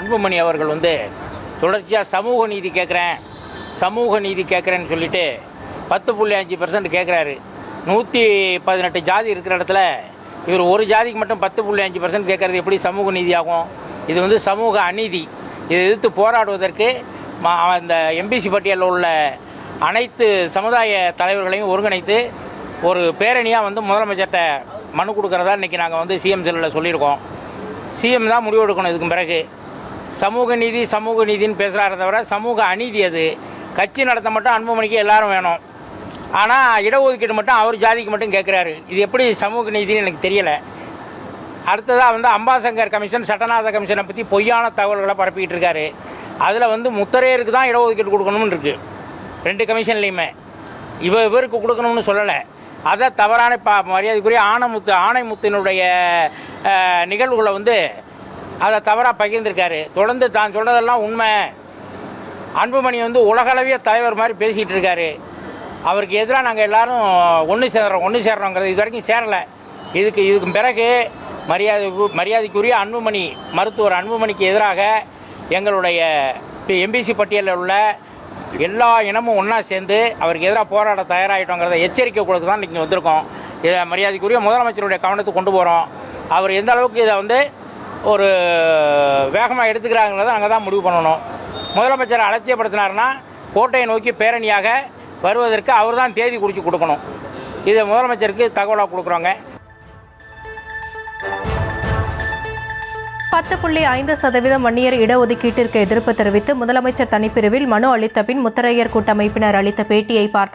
அன்புமணி அவர்கள் வந்து தொடர்ச்சியாக சமூக நீதி கேட்குறேன்னு சொல்லிட்டு 10.5% கேட்குறாரு. 118 ஜாதி இருக்கிற இடத்துல இவர் ஒரு ஜாதிக்கு மட்டும் 10.5% கேட்குறது எப்படி சமூக நீதி ஆகும்? இது வந்து சமூக அநீதி. இதை எதிர்த்து போராடுவதற்கு இந்த எம்பிசி பட்டியலில் உள்ள அனைத்து சமுதாய தலைவர்களையும் ஒருங்கிணைத்து ஒரு பேரணியாக வந்து முதலமைச்சர்கிட்ட மனு கொடுக்குறதா இன்றைக்கி நாங்கள் வந்து சிஎம் செல்லில் சொல்லியிருக்கோம். சிஎம் தான் முடிவு எடுக்கணும். இதுக்கு பிறகு சமூக நீதின்னு பேசுகிறார தவிர சமூக அநீதி அது. கட்சி நடத்த மட்டும் அன்புமணிக்கு எல்லாரும் வேணும், ஆனால் இடஒதுக்கீடு மட்டும் அவர் ஜாதிக்கு மட்டும் கேட்குறாரு. இது எப்படி சமூக நீதின்னு எனக்கு தெரியலை. அடுத்ததாக வந்து அம்பாசங்கர் கமிஷன், சட்டநாத கமிஷனை பற்றி பொய்யான தகவல்களை பரப்பிக்கிட்டு இருக்காரு. அதில் வந்து முத்தரையருக்கு தான் இடஒதுக்கீடு கொடுக்கணும்னு இருக்குது 2 கமிஷன்லேயுமே. இவருக்கு கொடுக்கணும்னு சொல்லலை. அதை தவறான மரியாதைக்குரிய ஆணைமுத்தினுடைய நிகழ்வுகளை வந்து அதை தவறாக பகிர்ந்திருக்காரு. தொடர்ந்து தான் சொல்கிறதெல்லாம் உண்மை. அன்புமணி வந்து உலகளவிய தலைவர் மாதிரி பேசிக்கிட்டு இருக்காரு. அவருக்கு எதிராக நாங்கள் எல்லோரும் ஒன்று சேர்றோங்கிறது இது வரைக்கும் சேரலை. இதுக்கு பிறகு மரியாதைக்குரிய மருத்துவர் அன்புமணிக்கு எதிராக எங்களுடைய எம்பிசி பட்டியலில் உள்ள எல்லா இனமும் ஒன்றா சேர்ந்து அவருக்கு எதிராக போராட தயாராகிட்டோங்கிறத எச்சரிக்கை கொடுக்க தான் இன்றைக்கி வந்திருக்கோம். இதை மரியாதைக்குரிய முதலமைச்சருடைய கவனத்துக்கு கொண்டு போகிறோம். அவர் எந்த அளவுக்கு இதை வந்து ஒரு வேகமாக எடுத்துக்கிறாங்கிறத நாங்கள் தான் முடிவு பண்ணணும். முதலமைச்சரை அலட்சியப்படுத்தினார்னா கோட்டையை நோக்கி பேரணியாக வருவதற்கு அவர் தான் தேதி குறித்து கொடுக்கணும். இதை முதலமைச்சருக்கு தகவலாக கொடுக்குறோங்க. 10.5% வன்னியர் இடஒதுக்கீட்டிற்கு எதிர்ப்பு தெரிவித்து முதலமைச்சர் தனிப்பிரிவில் மனு அளித்த பின் முத்தரையர் கூட்டமைப்பினர் அளித்த பேட்டியை பார்த்த